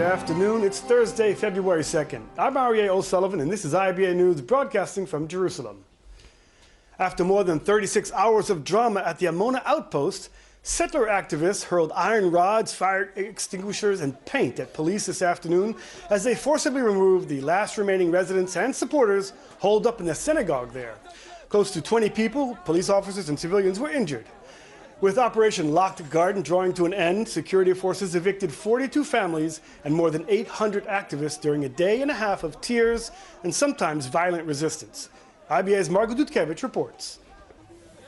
afternoon. It's Thursday, February 2nd. I'm Aryeh O'Sullivan, and this is IBA News broadcasting from Jerusalem. After more than 36 hours of drama at the Amona outpost, settler activists hurled iron rods, fire extinguishers, and paint at police this afternoon as they forcibly removed the last remaining residents and supporters holed up in the synagogue there. Close to 20 people, police officers and civilians, were injured. With Operation Locked Garden drawing to an end, security forces evicted 42 families and more than 800 activists during a day and a half of tears and sometimes violent resistance. IBA's Margot Dudkevich reports.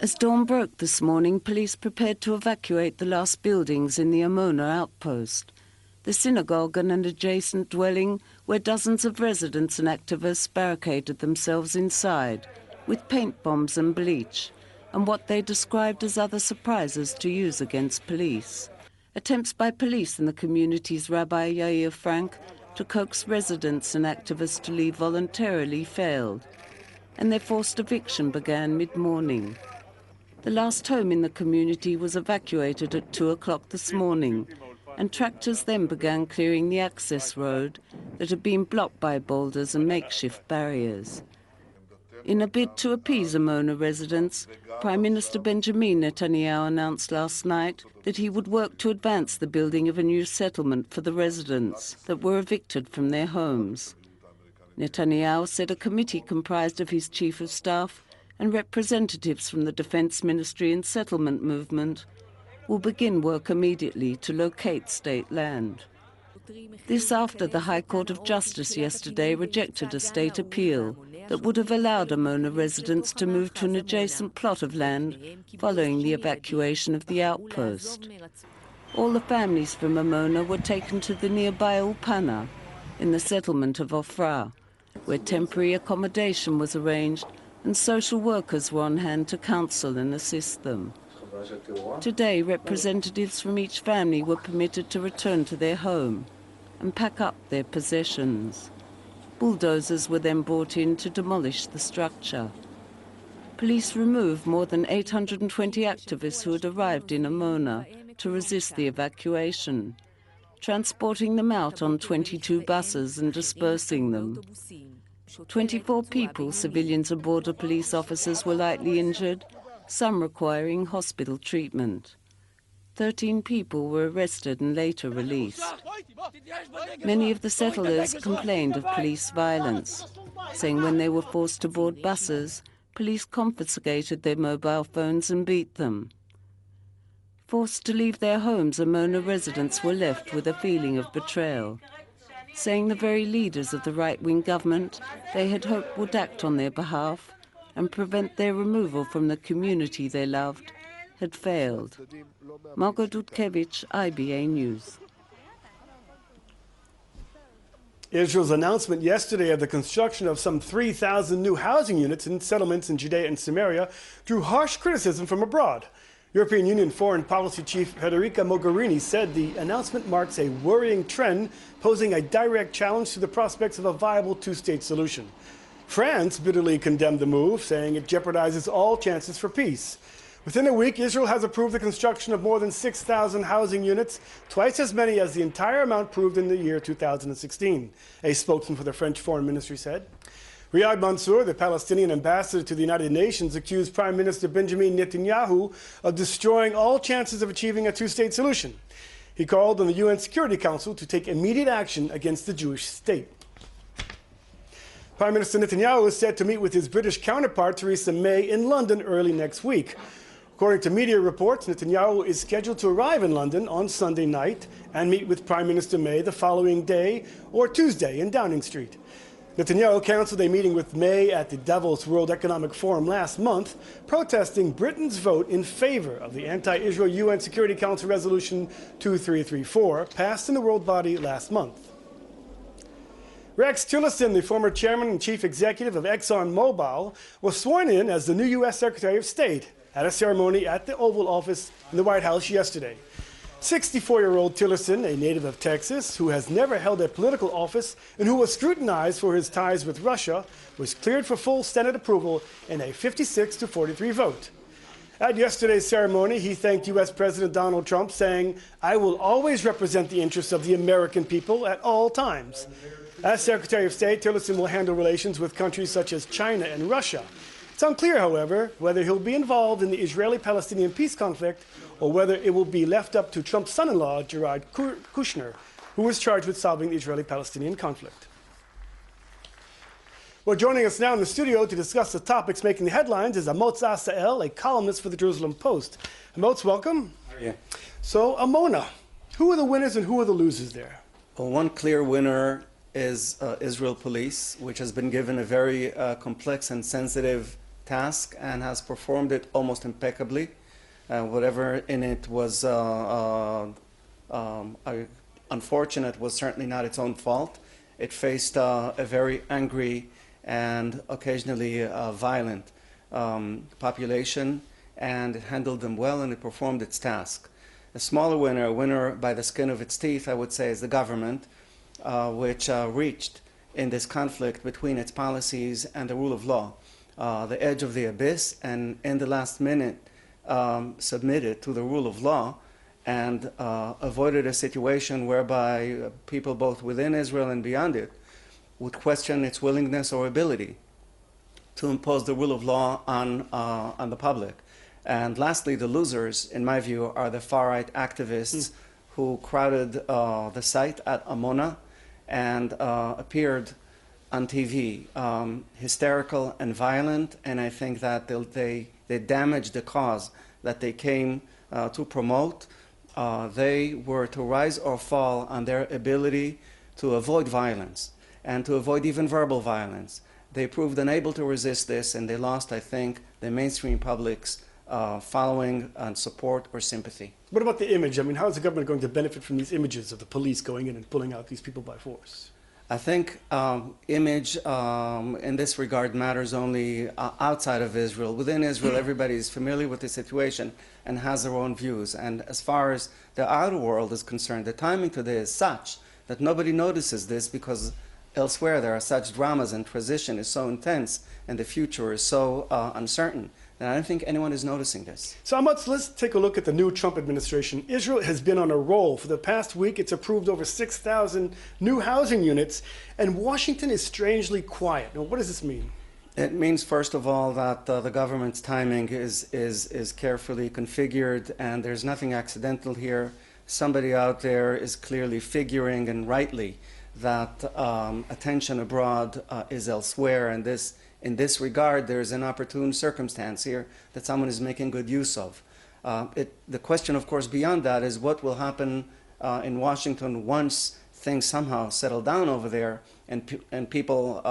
As dawn broke this morning, police prepared to evacuate the last buildings in the Amona outpost. The synagogue and an adjacent dwelling where dozens of residents and activists barricaded themselves inside with paint bombs and bleach, and what they described as other surprises to use against police. Attempts by police and the community's Rabbi Yair Frank to coax residents and activists to leave voluntarily failed, and their forced eviction began mid-morning. The last home in the community was evacuated at 2 o'clock this morning, and tractors then began clearing the access road that had been blocked by boulders and makeshift barriers. In a bid to appease Amona residents, Prime Minister Benjamin Netanyahu announced last night that he would work to advance the building of a new settlement for the residents that were evicted from their homes. Netanyahu said a committee comprised of his chief of staff and representatives from the Defense Ministry and Settlement Movement will begin work immediately to locate state land. This after the High Court of Justice yesterday rejected a state appeal that would have allowed Amona residents to move to an adjacent plot of land following the evacuation of the outpost. All the families from Amona were taken to the nearby Ulpana in the settlement of Ofra, where temporary accommodation was arranged and social workers were on hand to counsel and assist them. Today, representatives from each family were permitted to return to their home and pack up their possessions. Bulldozers were then brought in to demolish the structure. Police removed more than 820 activists who had arrived in Amona to resist the evacuation, transporting them out on 22 buses and dispersing them. 24 people, civilians and border police officers, were lightly injured, some requiring hospital treatment. 13 people were arrested and later released. Many of the settlers complained of police violence, saying when they were forced to board buses, police confiscated their mobile phones and beat them. Forced to leave their homes, Amona residents were left with a feeling of betrayal, saying the very leaders of the right-wing government they had hoped would act on their behalf and prevent their removal from the community they loved had failed. Margot Dudkevich, IBA News. Israel's announcement yesterday of the construction of some 3,000 new housing units in settlements in Judea and Samaria drew harsh criticism from abroad. European Union Foreign Policy Chief Federica Mogherini said the announcement marks a worrying trend, posing a direct challenge to the prospects of a viable two-state solution. France bitterly condemned the move, saying it jeopardizes all chances for peace. Within a week, Israel has approved the construction of more than 6,000 housing units, twice as many as the entire amount approved in the year 2016, a spokesman for the French Foreign Ministry said. Riyad Mansour, the Palestinian ambassador to the United Nations, accused Prime Minister Benjamin Netanyahu of destroying all chances of achieving a two-state solution. He called on the UN Security Council to take immediate action against the Jewish state. Prime Minister Netanyahu is set to meet with his British counterpart Theresa May in London early next week. According to media reports, Netanyahu is scheduled to arrive in London on Sunday night and meet with Prime Minister May the following day or Tuesday in Downing Street. Netanyahu canceled a meeting with May at the Davos World Economic Forum last month, protesting Britain's vote in favor of the anti-Israel UN Security Council Resolution 2334, passed in the world body last month. Rex Tillerson, the former chairman and chief executive of ExxonMobil, was sworn in as the new U.S. Secretary of State at a ceremony at the Oval Office in the White House yesterday. 64-year-old Tillerson, a native of Texas, who has never held a political office and who was scrutinized for his ties with Russia, was cleared for full Senate approval in a 56-43 vote. At yesterday's ceremony, he thanked U.S. President Donald Trump, saying, "I will always represent the interests of the American people at all times." As Secretary of State, Tillerson will handle relations with countries such as China and Russia. It's unclear, however, whether he'll be involved in the Israeli-Palestinian peace conflict or whether it will be left up to Trump's son-in-law, Jared Kushner, who is charged with solving the Israeli-Palestinian conflict. Well, joining us now in the studio to discuss the topics making the headlines is Amotz Asael, a columnist for the Jerusalem Post. Amotz, welcome. How are you? So, Amona, who are the winners and who are the losers there? Well, one clear winner is Israel Police, which has been given a very complex and sensitive task and has performed it almost impeccably. Whatever in it was unfortunate was certainly not its own fault. It faced a very angry and occasionally violent population, and it handled them well and it performed its task. A smaller winner, a winner by the skin of its teeth, I would say, is the government, which reached in this conflict between its policies and the rule of law the edge of the abyss, and in the last minute submitted to the rule of law and avoided a situation whereby people both within Israel and beyond it would question its willingness or ability to impose the rule of law on the public. And lastly, the losers, in my view, are the far-right activists who crowded the site at Amona and appeared on TV, hysterical and violent, and I think that they damaged the cause that they came to promote. They were to rise or fall on their ability to avoid violence and to avoid even verbal violence. They proved unable to resist this, and they lost, I think, the mainstream public's following and support or sympathy. What about the image? I mean, how is the government going to benefit from these images of the police going in and pulling out these people by force? I think image in this regard matters only outside of Israel. Within Israel, everybody is familiar with the situation and has their own views. And as far as the outer world is concerned, the timing today is such that nobody notices this because elsewhere there are such dramas and transition is so intense and the future is so uncertain. And I don't think anyone is noticing this. So, Amotz, let's take a look at the new Trump administration. Israel has been on a roll. For the past week, it's approved over 6,000 new housing units, and Washington is strangely quiet. Now, what does this mean? It means, first of all, that the government's timing is carefully configured, and there's nothing accidental here. Somebody out there is clearly figuring, and rightly, that attention abroad is elsewhere, and in this regard, there's an opportune circumstance here that someone is making good use of. The question, of course, beyond that is what will happen in Washington once things somehow settle down over there and people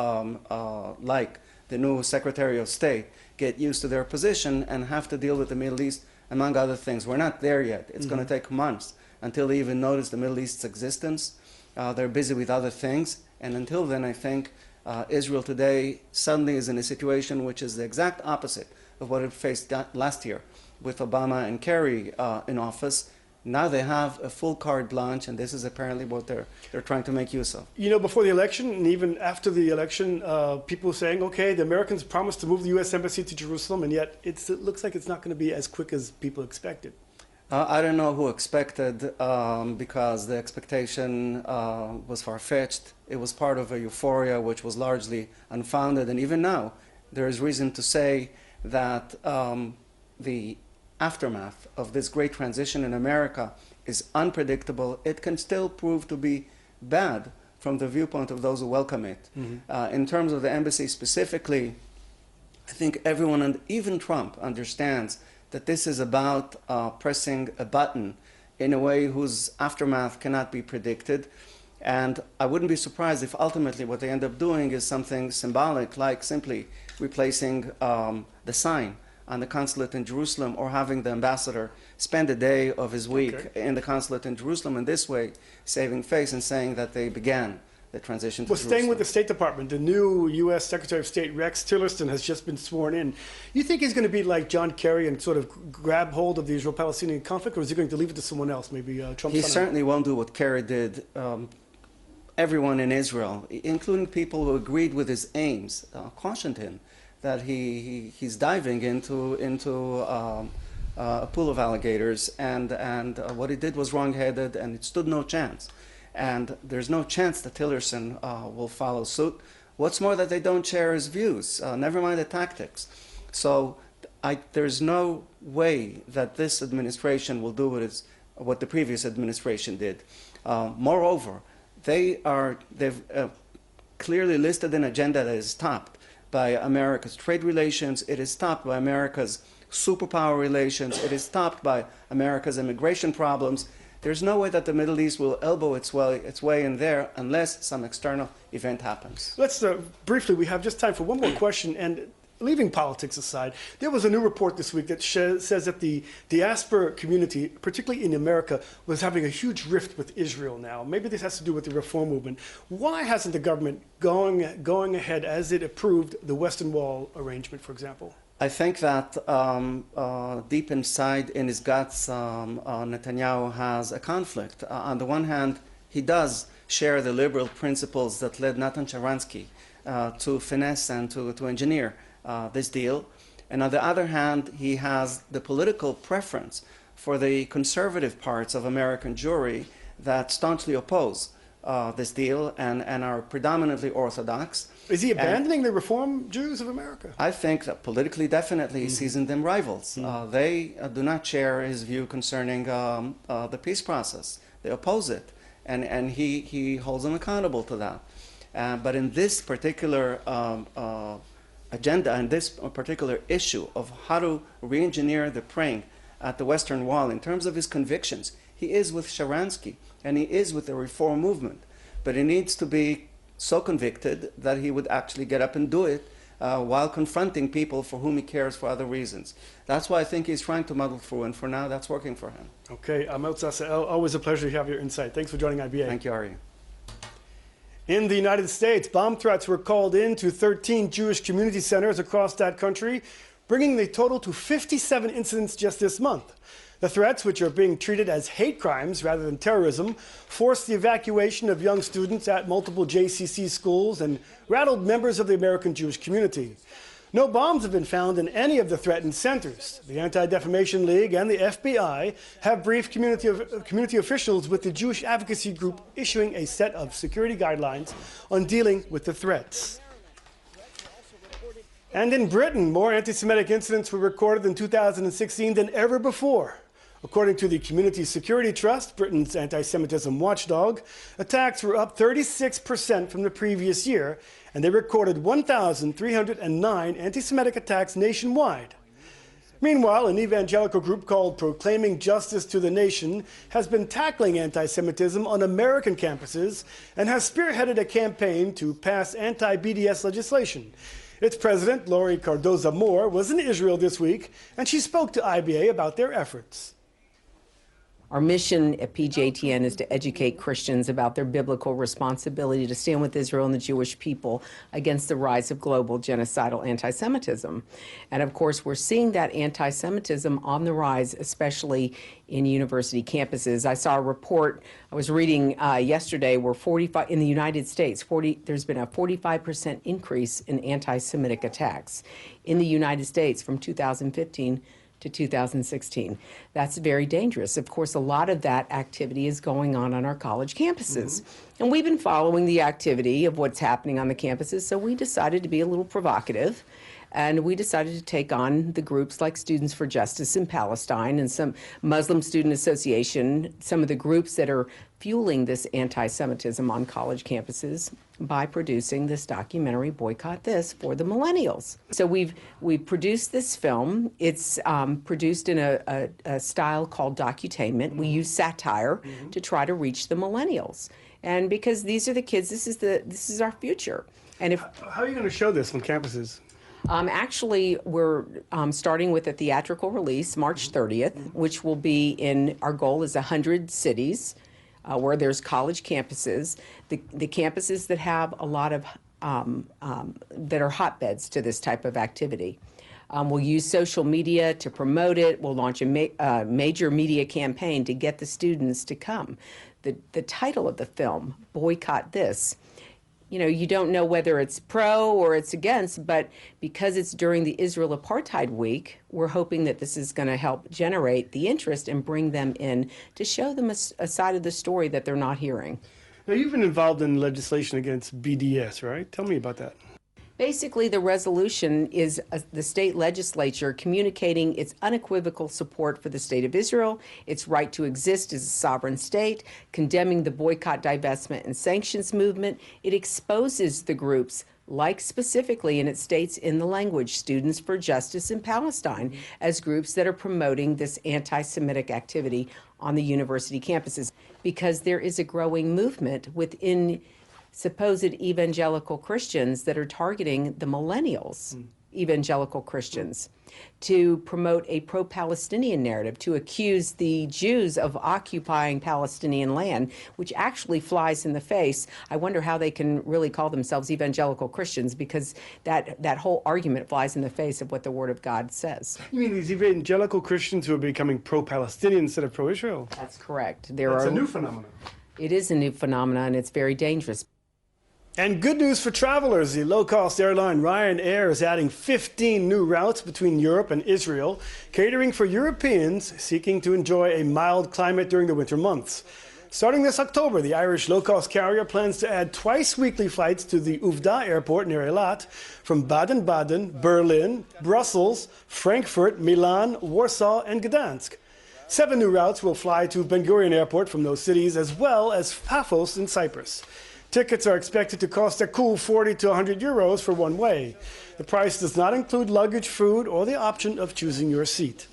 like the new Secretary of State get used to their position and have to deal with the Middle East, among other things. We're not there yet. It's going to take months until they even notice the Middle East's existence. They're busy with other things. And until then, I think Israel today suddenly is in a situation which is the exact opposite of what it faced last year with Obama and Kerry in office. Now they have a full carte blanche, and this is apparently what they're trying to make use of. You know, before the election and even after the election, people were saying, okay, the Americans promised to move the U.S. Embassy to Jerusalem, and yet it looks like it's not going to be as quick as people expected. I don't know who expected, because the expectation was far-fetched. It was part of a euphoria which was largely unfounded, and even now there is reason to say that the aftermath of this great transition in America is unpredictable. It can still prove to be bad from the viewpoint of those who welcome it. In terms of the embassy specifically, I think everyone, and even Trump, understands that this is about pressing a button in a way whose aftermath cannot be predicted. And I wouldn't be surprised if ultimately what they end up doing is something symbolic, like simply replacing the sign on the consulate in Jerusalem, or having the ambassador spend a day of his week in the consulate in Jerusalem, in this way saving face and saying that they began the transition to Jerusalem. Staying with the State Department, the new U.S. Secretary of State Rex Tillerson has just been sworn in. You think he's going to be like John Kerry and sort of grab hold of the Israel-Palestinian conflict, or is he going to leave it to someone else, maybe Trump? He certainly won't do what Kerry did. Everyone in Israel, including people who agreed with his aims, cautioned him that he's diving into a pool of alligators, and what he did was wrong-headed, and it stood no chance. And there's no chance that Tillerson will follow suit. What's more, that they don't share his views, never mind the tactics. So there's no way that this administration will do what the previous administration did. Moreover, they've clearly listed an agenda that is topped by America's trade relations, it is topped by America's superpower relations, it is topped by America's immigration problems. There's no way that the Middle East will elbow its way in there unless some external event happens. Let's briefly, we have just time for one more question, and leaving politics aside, there was a new report this week that says that the diaspora community, particularly in America, was having a huge rift with Israel now. Maybe this has to do with the reform movement. Why hasn't the government going ahead as it approved the Western Wall arrangement, for example? I think that deep inside in his guts, Netanyahu has a conflict. On the one hand, he does share the liberal principles that led Nathan Sharansky to finesse and to engineer this deal. And on the other hand, he has the political preference for the conservative parts of American Jewry that staunchly oppose this deal and are predominantly Orthodox. Is he abandoning the Reform Jews of America? I think that politically, definitely, he sees in them rivals. They do not share his view concerning the peace process. They oppose it, and he holds them accountable to that. But in this particular agenda and this particular issue of how to re-engineer the praying at the Western Wall, in terms of his convictions, he is with Sharansky and he is with the reform movement. But he needs to be so convicted that he would actually get up and do it while confronting people for whom he cares for other reasons. That's why I think he's trying to muddle through, and for now, that's working for him. Okay, Amel Tzasael, always a pleasure to have your insight. Thanks for joining IBA. Thank you, Ari. In the United States, bomb threats were called in to 13 Jewish community centers across that country, bringing the total to 57 incidents just this month. The threats, which are being treated as hate crimes rather than terrorism, forced the evacuation of young students at multiple JCC schools and rattled members of the American Jewish community. No bombs have been found in any of the threatened centers. The Anti-Defamation League and the FBI have briefed community officials, with the Jewish advocacy group issuing a set of security guidelines on dealing with the threats. And in Britain, more anti-Semitic incidents were recorded in 2016 than ever before. According to the Community Security Trust, Britain's anti-Semitism watchdog, attacks were up 36% from the previous year, and they recorded 1,309 anti-Semitic attacks nationwide. Meanwhile, an evangelical group called Proclaiming Justice to the Nation has been tackling anti-Semitism on American campuses and has spearheaded a campaign to pass anti-BDS legislation. Its president, Lori Cardoza-Moore, was in Israel this week, and she spoke to IBA about their efforts. Our mission at PJTN is to educate Christians about their biblical responsibility to stand with Israel and the Jewish people against the rise of global genocidal anti-Semitism. And of course, we're seeing that anti-Semitism on the rise, especially in university campuses. I saw a report I was reading yesterday where in the United States, there's been a 45% increase in anti-Semitic attacks in the United States from 2015 to 2016. That's very dangerous. Of course, a lot of that activity is going on our college campuses. And we've been following the activity of what's happening on the campuses, so we decided to be a little provocative. And we decided to take on the groups like Students for Justice in Palestine and some Muslim Student Association, some of the groups that are fueling this anti-Semitism on college campuses by producing this documentary, Boycott This, for the millennials. So we've produced this film. It's produced in a style called docutainment. We use satire to try to reach the millennials. And because these are the kids, this is our future. And if how are you going to show this on campuses? Actually, we're starting with a theatrical release March 30th, which will be our goal is 100 cities where there's college campuses, the campuses that have a lot of, that are hotbeds to this type of activity. We'll use social media to promote it. We'll launch a major media campaign to get the students to come. The title of the film, Boycott This, you don't know whether it's pro or it's against, but because it's during the Israel Apartheid Week, we're hoping that this is going to help generate the interest and bring them in to show them a side of the story that they're not hearing. Now, you've been involved in legislation against BDS, right? Tell me about that. Basically, the resolution is the state legislature communicating its unequivocal support for the state of Israel, its right to exist as a sovereign state, condemning the boycott, divestment, and sanctions movement. It exposes the groups, like specifically, and it states in the language, Students for Justice in Palestine, as groups that are promoting this anti-Semitic activity on the university campuses, because there is a growing movement within supposed evangelical Christians that are targeting the millennials, evangelical Christians, to promote a pro-Palestinian narrative, to accuse the Jews of occupying Palestinian land, which actually flies in the face. I wonder how they can really call themselves evangelical Christians, because that whole argument flies in the face of what the Word of God says. You mean these evangelical Christians who are becoming pro-Palestinian instead of pro-Israel? That's correct. That's a new phenomenon. It is a new phenomenon, and it's very dangerous. And good news for travelers. The low-cost airline Ryanair is adding 15 new routes between Europe and Israel, catering for Europeans seeking to enjoy a mild climate during the winter months. Starting this October, the Irish low-cost carrier plans to add twice-weekly flights to the Uvda airport near Eilat from Baden-Baden, Berlin, Brussels, Frankfurt, Milan, Warsaw, and Gdansk. 7 new routes will fly to Ben Gurion Airport from those cities, as well as Paphos in Cyprus. Tickets are expected to cost a cool 40 to 100 euros for one way. The price does not include luggage, food, or the option of choosing your seat.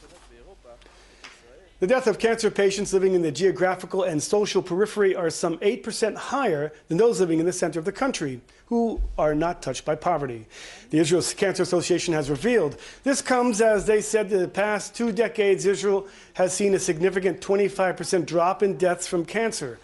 The death of cancer patients living in the geographical and social periphery are some 8% higher than those living in the center of the country, who are not touched by poverty. The Israel Cancer Association has revealed this comes as they said the past 2 decades Israel has seen a significant 25% drop in deaths from cancer.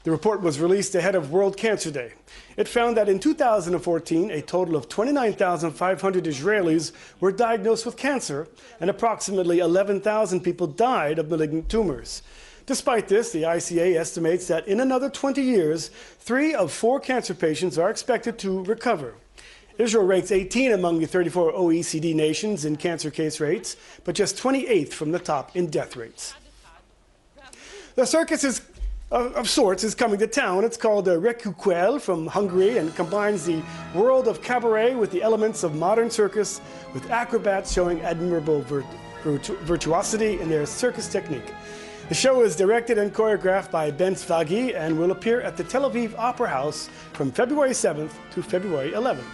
The report was released ahead of World Cancer Day. It found that in 2014, a total of 29,500 Israelis were diagnosed with cancer, and approximately 11,000 people died of malignant tumors. Despite this, the ICA estimates that in another 20 years, 3 of 4 cancer patients are expected to recover. Israel ranks 18 among the 34 OECD nations in cancer case rates, but just 28th from the top in death rates. The circus of sorts is coming to town. It's called Rekukwel from Hungary and combines the world of cabaret with the elements of modern circus, with acrobats showing admirable virtuosity in their circus technique. The show is directed and choreographed by Ben Svagi and will appear at the Tel Aviv Opera House from February 7th to February 11th.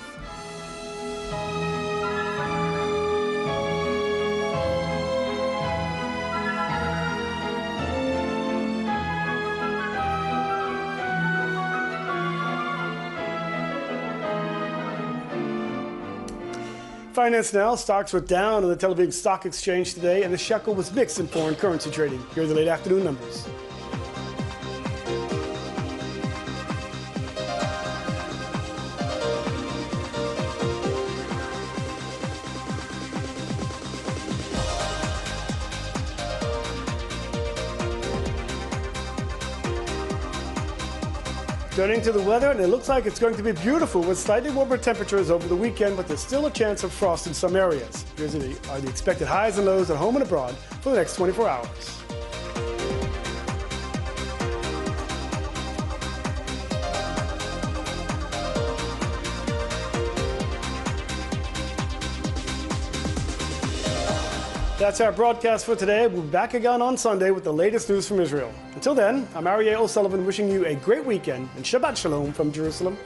Finance now. Stocks were down on the Tel Aviv Stock Exchange today, and the shekel was mixed in foreign currency trading. Here are the late afternoon numbers. Turning to the weather, and it looks like it's going to be beautiful with slightly warmer temperatures over the weekend, but there's still a chance of frost in some areas. Here's are the expected highs and lows at home and abroad for the next 24 hours. That's our broadcast for today. We'll be back again on Sunday with the latest news from Israel. Until then, I'm Aryeh O'Sullivan wishing you a great weekend and Shabbat Shalom from Jerusalem.